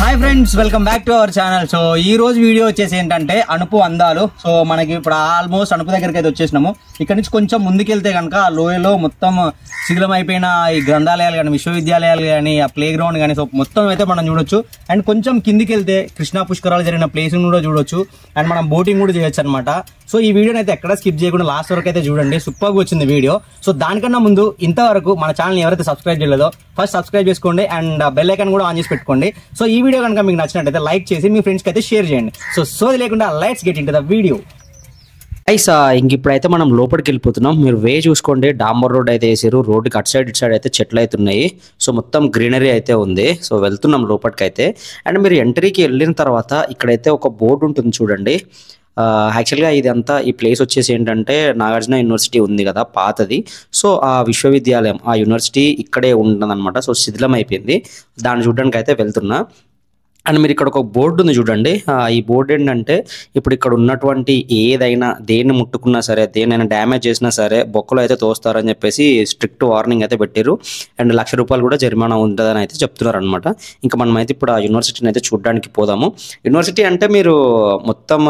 Hi friends, welcome back to our channel. So ఈ రోజు video వచ్చేసి ఏంటంటే అనుపు అందాలు. సో మనకి ఇప్పుడు ఆల్మోస్ట్ అనుపు దగ్గరికి అయితే వచ్చేసినాము. ఇక్కడ నుంచి కొంచెం ముందుకెళ్తే కనుక ఆ లోయలో మొత్తం శిథిలం అయిపోయిన ఈ గ్రంథాలయాలు కానీ, విశ్వవిద్యాలయాలు కానీ, ఆ ప్లే గ్రౌండ్ కానీ, సో మొత్తం అయితే మనం చూడొచ్చు. అండ్ కొంచెం కిందికి వెళ్తే కృష్ణా పుష్కరాలు జరిగిన ప్లేస్ కూడా చూడొచ్చు. అండ్ మనం బోటింగ్ కూడా చేయొచ్చు అనమాట. సో ఈ వీడియోని అయితే ఎక్కడ స్కిప్ చేయకుండా లాస్ట్ వరకు అయితే చూడండి. సూపర్గా వచ్చింది వీడియో. సో దానికన్నా ముందు ఇంతవరకు మన ఛానల్ ఎవరైతే సబ్స్క్రైబ్ చేయలేదో ఫస్ట్ సబ్స్క్రైబ్ చేసుకోండి అండ్ బెల్ ఐకాన్ కూడా ఆన్ చేసి పెట్టుకోండి. సో ఈ వీడియో కనుక మీకు నచ్చినట్టయితే లైక్ చేసి మీ ఫ్రెండ్స్కి అయితే షేర్ చేయండి. సో సోది లేకుండా let's get into the video. ఇంక ఇప్పుడైతే మనం లోపలికి వెళ్ళిపోతున్నాం. మీరు వే చూసుకోండి, డాంబర్ రోడ్ అయితే వేసారు. రోడ్డుకి అటు సైడ్ ఇటు సైడ్ అయితే చెట్లు అయితే ఉన్నాయి. సో మొత్తం గ్రీనరీ అయితే ఉంది. సో వెళ్తున్నాం లోపలికి అయితే. అండ్ మీరు ఎంట్రీకి వెళ్ళిన తర్వాత ఇక్కడైతే ఒక బోర్డు ఉంటుంది చూడండి. యాక్చువల్గా ఇదంతా ఈ ప్లేస్ వచ్చేసి ఏంటంటే నాగార్జున యూనివర్సిటీ ఉంది కదా పాతది. సో ఆ విశ్వవిద్యాలయం, ఆ యూనివర్సిటీ ఇక్కడే ఉంటుందన్నమాట. సో శిథిలం అయిపోయింది. దాన్ని చూడడానికి అయితే వెళ్తున్నా. అండ్ మీరు ఇక్కడ ఒక బోర్డు ఉంది చూడండి. ఈ బోర్డు ఏంటంటే ఇప్పుడు ఇక్కడ ఉన్నటువంటి ఏదైనా దేన్ని ముట్టుకున్నా సరే, దేనైనా డ్యామేజ్ చేసినా సరే బొక్కలు అయితే తోస్తారని చెప్పేసి స్ట్రిక్ట్ వార్నింగ్ అయితే పెట్టారు. అండ్ ₹1,00,000 కూడా జరిమానా ఉంటుందని అయితే చెప్తున్నారు అనమాట. ఇంకా మనమైతే ఇప్పుడు ఆ యూనివర్సిటీని అయితే చూడడానికి పోదాము. యూనివర్సిటీ అంటే మీరు మొత్తం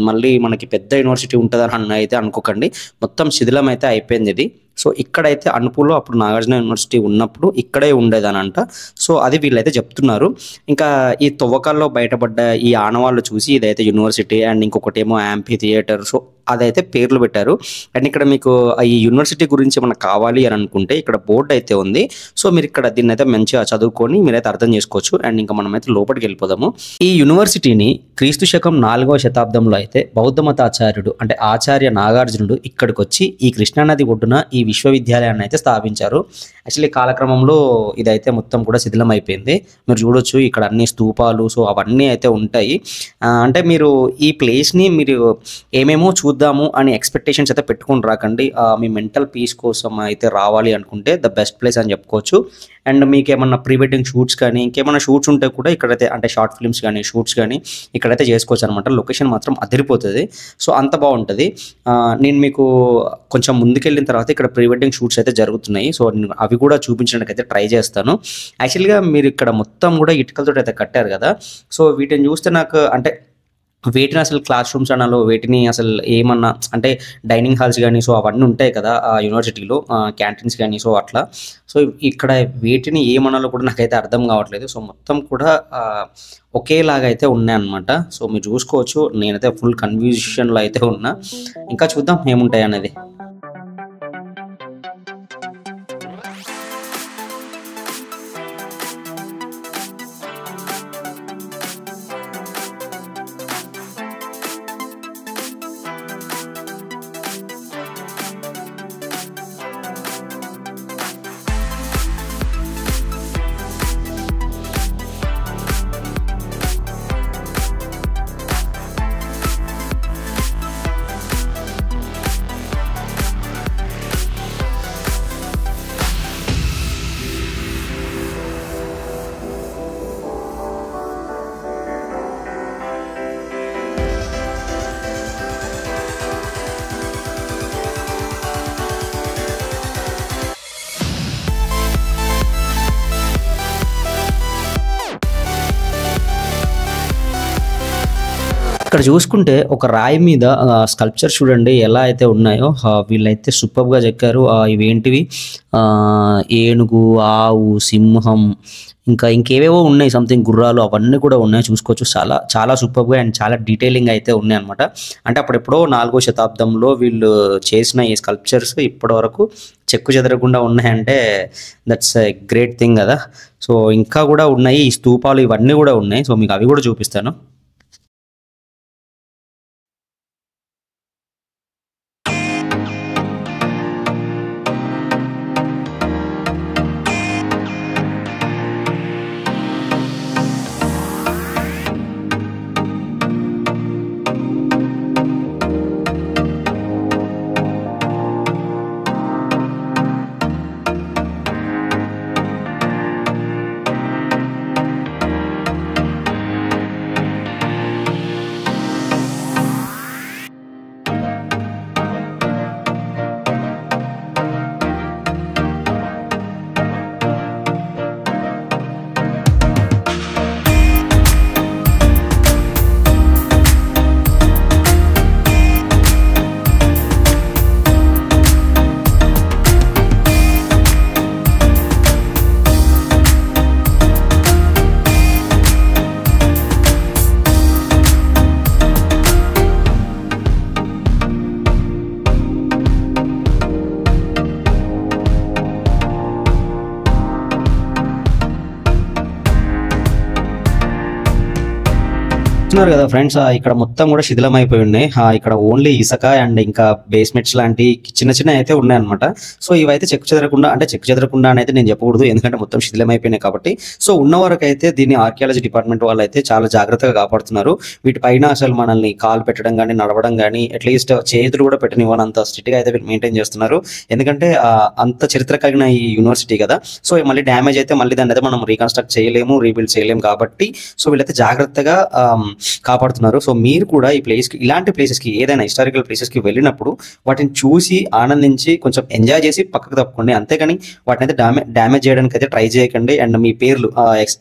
మళ్ళీ మనకి పెద్ద యూనివర్సిటీ ఉంటుందని అయితే అనుకోకండి. మొత్తం శిథిలం అయితే అయిపోయింది ఇది. సో ఇక్కడైతే అనుపులో అప్పుడు నాగార్జున యూనివర్సిటీ ఉన్నప్పుడు ఇక్కడే ఉండేదనంట. సో అది వీళ్ళైతే చెప్తున్నారు. ఇంకా ఈ తవ్వకాల్లో బయటపడ్డ ఈ ఆనవాళ్ళు చూసి ఇదైతే యూనివర్సిటీ అండ్ ఇంకొకటి ఏమో యాంఫీ థియేటర్, సో అదైతే పేర్లు పెట్టారు. అండ్ ఇక్కడ మీకు ఈ యూనివర్సిటీ గురించి మనకు కావాలి అని అనుకుంటే ఇక్కడ బోర్డు అయితే ఉంది. సో మీరు ఇక్కడ దీన్ని అయితే మంచిగా చదువుకొని మీరైతే అర్థం చేసుకోవచ్చు. అండ్ ఇంకా మనమైతే లోపలికి వెళ్ళిపోదాము. ఈ యూనివర్సిటీని క్రీస్తు శకం 4వ శతాబ్దంలో అయితే బౌద్ధ మతాచార్యుడు అంటే ఆచార్య నాగార్జునుడు ఇక్కడికి వచ్చి ఈ కృష్ణానది ఒడ్డున ఈ విశ్వవిద్యాలయాన్ని అయితే స్థాపించారు. యాక్చువల్లీ కాలక్రమంలో ఇదైతే మొత్తం కూడా శిథిలం అయిపోయింది. మీరు చూడొచ్చు ఇక్కడ అన్ని స్తూపాలు, సో అవన్నీ అయితే ఉంటాయి. అంటే మీరు ఈ ప్లేస్ని మీరు ఏమేమో చూద్దాము అని ఎక్స్పెక్టేషన్స్ అయితే పెట్టుకొని రాకండి. మీ మెంటల్ పీస్ కోసం అయితే రావాలి అనుకుంటే ద బెస్ట్ ప్లేస్ అని చెప్పుకోవచ్చు. అండ్ మీకు ఏమన్నా ప్రీ వెడ్డింగ్ షూట్స్ కానీ ఇంకేమైనా షూట్స్ ఉంటే కూడా ఇక్కడైతే అంటే షార్ట్ ఫిల్మ్స్ కానీ షూట్స్ కానీ ఇక్కడైతే చేసుకోవచ్చు అనమాట. లొకేషన్ మాత్రం అదిరిపోతుంది. సో అంత బాగుంటుంది. నేను మీకు కొంచెం ముందుకెళ్ళిన తర్వాత ఇక్కడ ప్రీ వెడ్డింగ్ షూట్స్ అయితే జరుగుతున్నాయి. సో అవి కూడా చూపించడానికి అయితే ట్రై చేస్తాను. యాక్చువల్గా మీరు ఇక్కడ మొత్తం కూడా ఇటుకలతో అయితే కట్టారు కదా. సో వీటిని చూస్తే నాకు అంటే వీటిని అసలు క్లాస్ రూమ్స్ అనాలో, వీటిని అసలు ఏమన్నా అంటే డైనింగ్ హాల్స్ కానీ సో అవన్నీ ఉంటాయి కదా ఆ యూనివర్సిటీలో, క్యాంటీన్స్ కానీ, సో అట్లా. సో ఇక్కడ వీటిని ఏమనాలో కూడా నాకైతే అర్థం కావట్లేదు. సో మొత్తం కూడా ఒకేలాగా అయితే ఉన్నాయన్నమాట. సో మీరు చూసుకోవచ్చు. నేనైతే ఫుల్ కన్ఫ్యూజన్లో అయితే ఉన్నా. ఇంకా చూద్దాం ఏముంటాయి అనేది. ఇక్కడ చూసుకుంటే ఒక రాయి మీద స్కల్ప్చర్ చూడండి ఎలా అయితే ఉన్నాయో. వీళ్ళైతే సూపర్గా చెక్కారు. ఇవేంటివి ఏనుగు, ఆవు, సింహం, ఇంకా ఇంకేవేవో ఉన్నాయి, సంథింగ్ గుర్రాలు, అవన్నీ కూడా ఉన్నాయి. చూసుకోవచ్చు. చాలా చాలా సూపర్గా అండ్ చాలా డీటెయిలింగ్ అయితే ఉన్నాయి అనమాట. అంటే అప్పుడెప్పుడో 4వ శతాబ్దంలో వీళ్ళు చేసిన ఈ స్కల్ప్చర్స్ ఇప్పటి వరకు చెక్కు చెదరకుండా ఉన్నాయంటే దట్స్ ఎ గ్రేట్ థింగ్ కదా. సో ఇంకా కూడా ఉన్నాయి ఈ స్తూపాలు, ఇవన్నీ కూడా ఉన్నాయి. సో మీకు అవి కూడా చూపిస్తాను. చూస్తున్నారు కదా ఫ్రెండ్స్, ఇక్కడ మొత్తం కూడా శిథిలం అయిపోయి ఉన్నాయి. ఇక్కడ ఓన్లీ ఇసుక అండ్ ఇంకా బేస్మెంట్స్ లాంటి చిన్న చిన్న అయితే ఉన్నాయి అనమాట. సో ఇవైతే చెక్కు చెదరకుండా అని అయితే నేను చెప్పకూడదు, ఎందుకంటే మొత్తం శిథిలం అయిపోయినాయి కాబట్టి. సో ఉన్న వరకు అయితే దీన్ని ఆర్కియాలజీ డిపార్ట్మెంట్ వాళ్ళు అయితే చాలా జాగ్రత్తగా కాపాడుతున్నారు. వీటిపైన అసలు మనల్ని కాలు పెట్టడం కానీ నడవడం కానీ అట్లీస్ట్ చేతులు కూడా పెట్టనివ్వనంత స్ట్రిక్ట్ గా అయితే మెయింటైన్ చేస్తున్నారు. ఎందుకంటే అంత చరిత్ర కలిగిన ఈ యూనివర్సిటీ కదా. సో మళ్ళీ డ్యామేజ్ అయితే మళ్ళీ దాన్ని అయితే మనం రీకన్స్ట్రక్ట్ చేయలేము, రీబిల్డ్ చేయలేము కాబట్టి సో వీళ్ళైతే జాగ్రత్తగా కాపాడుతున్నారు. సో మీరు కూడా ఈ ప్లేస్కి, ఇలాంటి ప్లేసెస్కి, ఏదైనా హిస్టారికల్ ప్లేసెస్కి వెళ్ళినప్పుడు వాటిని చూసి ఆనందించి కొంచెం ఎంజాయ్ చేసి పక్కకు తప్పుకోండి. అంతేకాని వాటిని అయితే డ్యామేజ్ చేయడానికి అయితే ట్రై చేయకండి. అండ్ మీ పేర్లు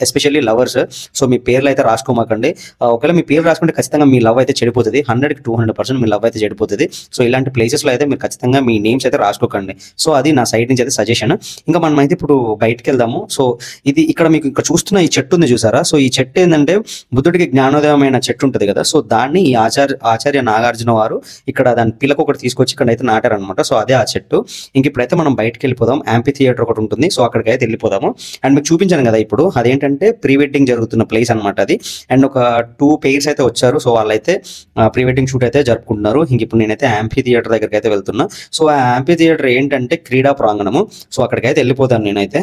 ఎస్పెషల్లీ లవర్స్, సో మీ పేర్లు అయితే రాసుకోమాకండి. ఒకవేళ మీ పేరు రాసుకుంటే ఖచ్చితంగా మీ లవ్ అయితే చెడిపోతుంది. 100కి 200% మీ లవ్ అయితే చెడిపోతుంది. సో ఇలాంటి ప్లేసెస్లో అయితే మీరు ఖచ్చితంగా మీ నేమ్స్ అయితే రాసుకోకండి. సో అది నా సైడ్ నుంచి అయితే సజెషన్. ఇంకా మనం అయితే ఇప్పుడు బయటకు వెళ్దాము. సో ఇది ఇక్కడ మీకు ఇక్కడ చూస్తున్న ఈ చెట్టు ఉంది చూసారా. సో ఈ చెట్టు ఏంటంటే బుద్ధుడికి జ్ఞానోదయమైన చెట్టు ఉంటుంది కదా. సో దాన్ని ఈ ఆచార్య నాగార్జున వారు ఇక్కడ దాని పిల్లకు ఒకటి తీసుకొచ్చి ఇక్కడ అయితే నాటారనమాట. సో అదే ఆ చెట్టు. ఇంక ఇప్పుడైతే మనం బయటకు వెళ్ళిపోదాం. యాంపీ థియేటర్ ఒకటి ఉంటుంది, సో అక్కడికి అయితే వెళ్ళిపోదాము. అండ్ మీకు చూపించాను కదా ఇప్పుడు, అదేంటంటే ప్రీ వెడ్డింగ్ జరుగుతున్న ప్లేస్ అనమాట అది. అండ్ ఒక 2 pairs అయితే వచ్చారు. సో వాళ్ళైతే ప్రీ వెడ్డింగ్ షూట్ అయితే జరుపుకుంటున్నారు. ఇంక ఇప్పుడు నేనైతే యాంపీ థియేటర్ దగ్గరికి అయితే వెళ్తున్నా. సో ఆ యాంపీ థియేటర్ ఏంటంటే క్రీడా ప్రాంగణము. సో అక్కడికి అయితే వెళ్ళిపోతాను నేనైతే.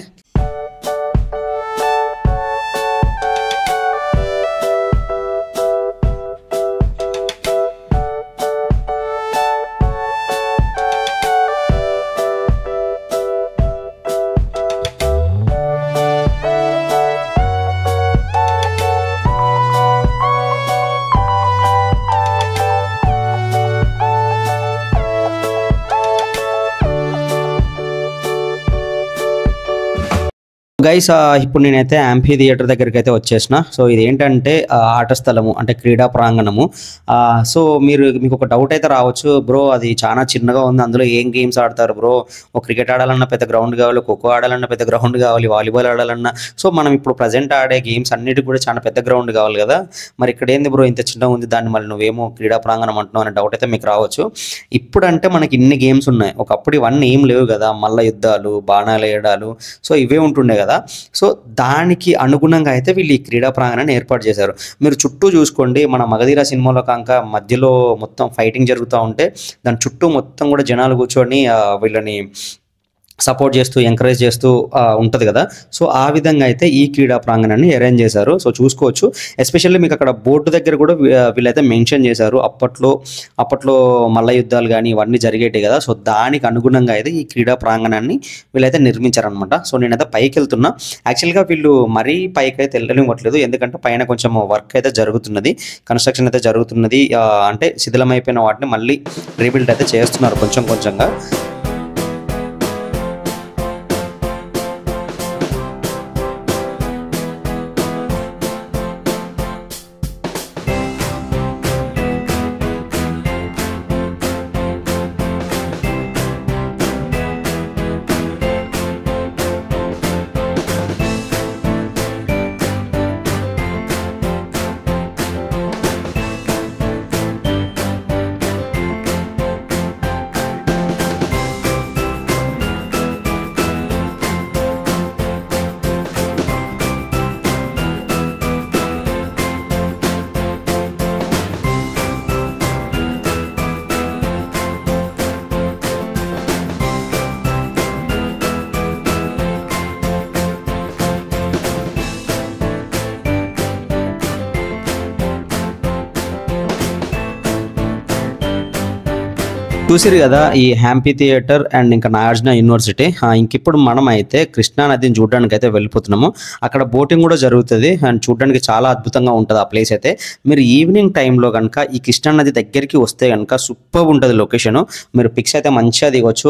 గైస్ ఇప్పుడు నేనైతే యాంపీ థియేటర్ దగ్గరికి అయితే వచ్చేసిన. సో ఇది ఏంటంటే ఆట స్థలము, అంటే క్రీడా ప్రాంగణము. సో మీకు ఒక డౌట్ అయితే రావచ్చు, బ్రో అది చాలా చిన్నగా ఉంది, అందులో ఏం గేమ్స్ ఆడతారు బ్రో? ఒక క్రికెట్ ఆడాలన్నా పెద్ద గ్రౌండ్ కావాలి, ఖోఖో ఆడాలన్నా పెద్ద గ్రౌండ్ కావాలి, వాలీబాల్ ఆడాలన్నా. సో మనం ఇప్పుడు ప్రజెంట్ ఆడే గేమ్స్ అన్నిటికి కూడా చాలా పెద్ద గ్రౌండ్ కావాలి కదా. మరి ఇక్కడ ఏంది బ్రో ఇంత చిన్నగా ఉంది, దాన్ని మళ్ళీ నువ్వేమో క్రీడా ప్రాంగణం అంటున్నావు అనే డౌట్ అయితే మీకు రావచ్చు. ఇప్పుడంటే మనకి ఇన్ని గేమ్స్ ఉన్నాయి, ఒకప్పుడు ఇవన్నీ ఏం లేవు కదా. మల్ల యుద్ధాలు, బాణాలు వేయడాలు, సో ఇవే ఉంటుండే కదా. సో దానికి అనుగుణంగా అయితే వీళ్ళు ఈ క్రీడా ప్రాంగణాన్ని ఏర్పాటు చేశారు. మీరు చుట్టూ చూసుకోండి, మన మగధీర సినిమాలో కాక మధ్యలో మొత్తం ఫైటింగ్ జరుగుతూ ఉంటే దాని చుట్టూ మొత్తం కూడా జనాలు కూర్చొని వీళ్ళని సపోర్ట్ చేస్తూ ఎంకరేజ్ చేస్తూ ఉంటుంది కదా. సో ఆ విధంగా అయితే ఈ క్రీడా ప్రాంగణాన్ని అరేంజ్ చేశారు. సో చూసుకోవచ్చు. ఎస్పెషల్లీ మీకు అక్కడ బోర్డు దగ్గర కూడా వీళ్ళైతే మెన్షన్ చేశారు, అప్పట్లో మల్ల యుద్ధాలు కానీ ఇవన్నీ జరిగేవి కదా. సో దానికి అనుగుణంగా అయితే ఈ క్రీడా ప్రాంగణాన్ని వీళ్ళైతే నిర్మించారనమాట. సో నేనైతే పైకి వెళ్తున్నా. యాక్చువల్గా వీళ్ళు మరీ పైకి అయితే వెళ్ళనివ్వట్లేదు, ఎందుకంటే పైన కొంచెం వర్క్ అయితే జరుగుతున్నది, కన్స్ట్రక్షన్ అయితే జరుగుతున్నది. అంటే శిథిలమైపోయిన వాటిని మళ్ళీ రీబిల్డ్ అయితే చేస్తున్నారు కొంచెంగా. చూసిరు కదా ఈ యాంపీ థియేటర్ అండ్ ఇంకా నాగార్జున యూనివర్సిటీ. ఇంకిప్పుడు మనం అయితే కృష్ణా నదిని చూడడానికి అయితే వెళ్ళిపోతున్నాము. అక్కడ బోటింగ్ కూడా జరుగుతుంది అండ్ చూడడానికి చాలా అద్భుతంగా ఉంటుంది ఆ ప్లేస్ అయితే. మీరు ఈవినింగ్ టైంలో కనుక ఈ కృష్ణా నది దగ్గరికి వస్తే కనుక సూపర్ ఉంటుంది లొకేషన్. మీరు పిక్స్ అయితే మంచిగా దిగొచ్చు.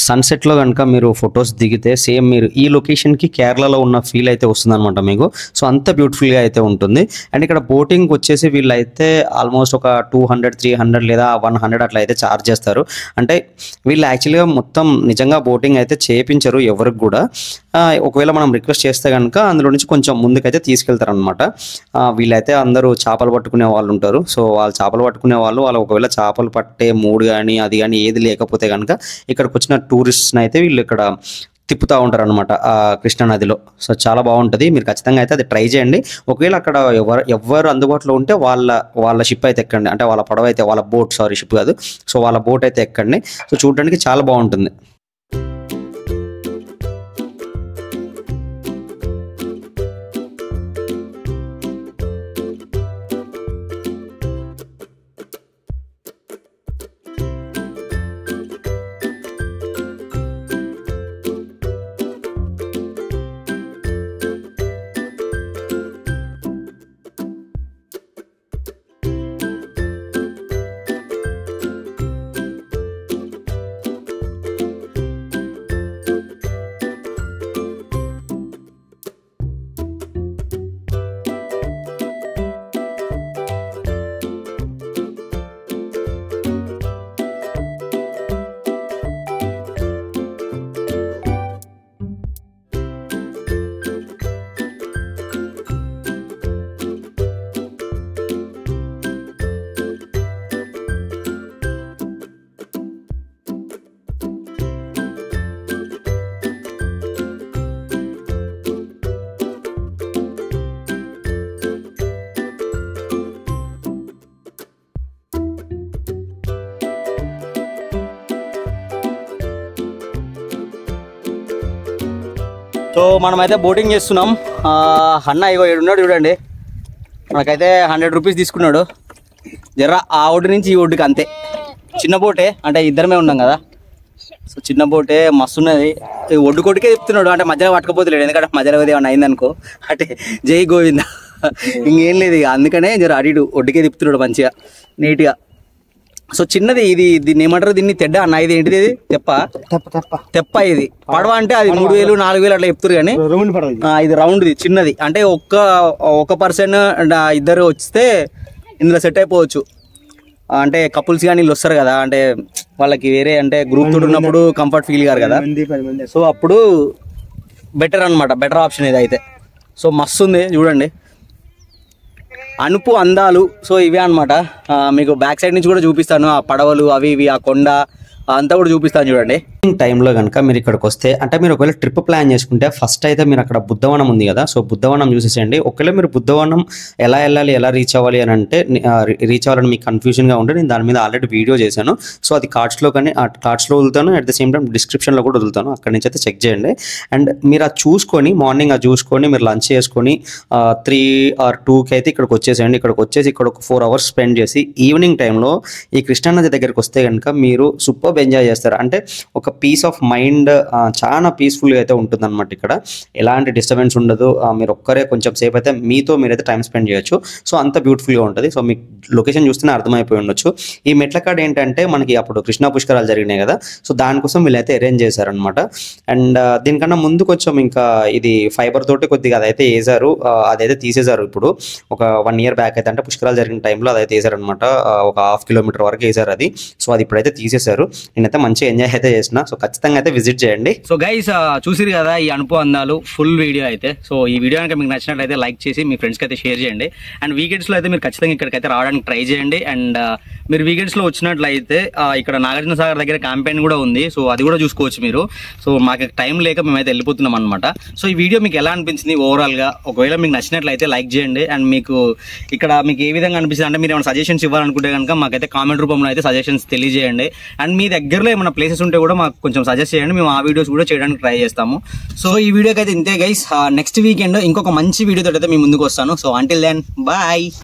సన్సెట్ లో కనుక మీరు ఫొటోస్ దిగితే సేమ్ మీరు ఈ లొకేషన్ కి కేరళలో ఉన్న ఫీల్ అయితే వస్తుంది అనమాట మీకు. సో అంత బ్యూటిఫుల్ గా అయితే ఉంటుంది. అండ్ ఇక్కడ బోటింగ్ వచ్చేసి వీళ్ళైతే ఆల్మోస్ట్ ఒక 200, 300 లేదా 100 అట్లా అయితే ఛార్జ్ చేస్తారు. అంటే వీళ్ళు యాక్చువల్గా మొత్తం నిజంగా బోటింగ్ అయితే చేయించరు ఎవరికి కూడా. ఒకవేళ మనం రిక్వెస్ట్ చేస్తే కనుక అందులో నుంచి కొంచెం ముందుకైతే తీసుకెళ్తారు అనమాట. వీళ్ళైతే అందరూ చేపలు పట్టుకునే వాళ్ళు ఉంటారు. సో వాళ్ళు చేపలు పట్టుకునే వాళ్ళు ఒకవేళ చేపలు పట్టే మూడు కానీ అది కానీ ఏది లేకపోతే కనుక ఇక్కడికి వచ్చిన టూరిస్ట్ని అయితే వీళ్ళు ఇక్కడ తిప్పుతూ ఉంటారు అనమాట ఆ కృష్ణానదిలో. సో చాలా బాగుంటుంది, మీరు ఖచ్చితంగా అయితే అది ట్రై చేయండి. ఒకవేళ అక్కడ ఎవరు అందుబాటులో ఉంటే వాళ్ళ షిప్ అయితే ఎక్కండి, అంటే వాళ్ళ పడవ అయితే, వాళ్ళ బోట్, సారీ షిప్ కాదు, సో వాళ్ళ బోట్ అయితే ఎక్కండి. సో చూడడానికి చాలా బాగుంటుంది. సో మనమైతే బోటింగ్ చేస్తున్నాం. అన్న ఇగో ఏడున్నాడు చూడండి, మనకైతే 100 రూపీస్ తీసుకున్నాడు. జర్ర ఆ ఒడ్డు నుంచి ఈ ఒడ్డుకి అంతే, చిన్న బోటే, అంటే ఇద్దరమే ఉన్నాం కదా. సో చిన్న బోటే మస్తు ఉన్నది. ఒడ్డు కొట్టుకే చెప్తున్నాడు, అంటే మధ్యలో పట్టుకపోతలేడు, ఎందుకంటే మధ్యలో ఏమైనా అయిందనుకో అంటే జై గోవింద ఇంకేం లేదు ఇక. అందుకనే జర అడిడు ఒడ్డుకే తిప్పుతున్నాడు మంచిగా నీట్గా. సో చిన్నది ఇది, దీన్ని ఏమంటారు, దీన్ని తెడ్డ అన్న, ఇది ఏంటిది, ఇది తెప్ప. ఇది పడవ అంటే అది 3000 4000 అట్లా చెప్తారు, కానీ ఇది రౌండ్ది చిన్నది. అంటే ఒక పర్సన్ ఇద్దరు వస్తే ఇందులో సెట్ అయిపోవచ్చు. అంటే కపుల్స్ కానీ వీళ్ళు వస్తారు కదా, అంటే వాళ్ళకి వేరే అంటే గ్రూప్ తోటి ఉన్నప్పుడు కంఫర్ట్ ఫీల్ కారు కదా, సో అప్పుడు బెటర్ అనమాట, బెటర్ ఆప్షన్ ఇది అయితే. సో మస్తు ఉంది చూడండి, అనుపు అందాలు. సో ఇవే అనమాట, మీకు బ్యాక్ సైడ్ నుంచి కూడా చూపిస్తాను, ఆ పడవలు అవి ఇవి, ఆ కొండ అంతా కూడా చూపిస్తాను చూడండి. టైంలో కనుక మీరు ఇక్కడికి వస్తే, అంటే మీరు ఒకవేళ ట్రిప్ ప్లాన్ చేసుకుంటే ఫస్ట్ అయితే మీరు అక్కడ బుద్ధవనం ఉంది కదా, సో బుద్ధవనం చూసేసేయండి. ఒకవేళ మీరు బుద్ధవనం ఎలా వెళ్ళాలి, ఎలా రీచ్ అవ్వాలి అని అంటే, రీచ్ అవ్వాలని మీకు కన్ఫ్యూజన్గా ఉంటే నేను దాని మీద ఆల్రెడీ వీడియో చేశాను. సో అది కార్డ్స్లో కానీ కార్డ్స్లో వదులుతాను, అట్ ద సేమ్ టైం డిస్క్రిప్షన్లో కూడా వదులుతాను, అక్కడి నుంచి అయితే చెక్ చేయండి. అండ్ మీరు అది చూసుకొని మార్నింగ్ అది చూసుకొని మీరు లంచ్ చేసుకొని 3 or 2కి అయితే ఇక్కడికి వచ్చేసేయండి. ఇక్కడికి వచ్చేసి ఇక్కడ ఒక 4 hours స్పెండ్ చేసి ఈవినింగ్ టైంలో ఈ కృష్ణానది దగ్గరికి వస్తే కనుక మీరు సూపర్ ఎంజాయ్ చేస్తారు. అంటే ఒక పీస్ ఆఫ్ మైండ్ చాలా పీస్ఫుల్గా అయితే ఉంటుంది అనమాట. ఇక్కడ ఎలాంటి డిస్టర్బెన్స్ ఉండదు, మీరు ఒక్కరే కొంచెం సేపు అయితే మీతో మీరైతే టైం స్పెండ్ చేయొచ్చు. సో అంత బ్యూటిఫుల్గా ఉంటుంది. సో మీకు లొకేషన్ చూస్తేనే అర్థమైపోయి ఉండొచ్చు. ఈ మెట్ల కాడ ఏంటంటే మనకి అప్పుడు కృష్ణా పుష్కరాలు జరిగినాయి కదా, సో దానికోసం వీళ్ళైతే అరేంజ్ చేశారనమాట. అండ్ దీనికన్నా ముందు కొంచెం ఇంకా ఇది ఫైబర్ తోటి కొద్దిగా అదైతే వేసారు, అదైతే తీసేశారు. ఇప్పుడు ఒక 1 year బ్యాక్ అయితే, అంటే పుష్కరాలు జరిగిన టైంలో అదైతే వేసారనమాట, ఒక 1/2 kilometer వరకు వేసారు అది. సో అది ఇప్పుడైతే తీసేశారు. నేనైతే మంచిగా ఎంజాయ్ అయితే చేసిన. సో ఖచ్చితంగా అయితే విజిట్ చేయండి. సో గైస్ చూసిరు కదా ఈ అనుపు అందాలు ఫుల్ వీడియో అయితే. సో ఈ వీడియో కనుక మీకు నచ్చినట్లయితే లైక్ చేసి మీ ఫ్రెండ్స్కి అయితే షేర్ చేయండి. అండ్ వీకెండ్స్లో అయితే మీరు ఖచ్చితంగా ఇక్కడికైతే రావడానికి ట్రై చేయండి. అండ్ మీరు వీకెండ్స్లో వచ్చినట్లయితే ఇక్కడ నాగార్జున సాగర్ దగ్గర క్యాంపెయిన్ కూడా ఉంది, సో అది కూడా చూసుకోవచ్చు మీరు. సో మాకు టైం లేక మేమైతే వెళ్ళిపోతున్నాం అనమాట. సో ఈ వీడియో మీకు ఎలా అనిపించింది ఓవరాల్గా, ఒకవేళ మీకు నచ్చినట్లయితే లైక్ చేయండి. అండ్ మీకు ఇక్కడ మీకు ఏ విధంగా అనిపిస్తుంది అంటే మీరు ఏమైనా సజెషన్స్ ఇవ్వాలనుకుంటే కనుక మాకైతే కామెంట్ రూపంలో అయితే సజెషన్స్ తెలియజేయండి. అండ్ మీ దగ్గరలో ఏమైనా ప్లేసెస్ ఉంటే కూడా మాకు కొంచెం సజెస్ట్ చేయండి, మేము ఆ వీడియోస్ కూడా చేయడానికి ట్రై చేస్తాము. సో ఈ వీడియోకి అయితే ఇంతే గైస్. నెక్స్ట్ వీకెండ్ ఇంకొక మంచి వీడియోతో అయితే మీ ముందుకు వస్తాను. So until then bye.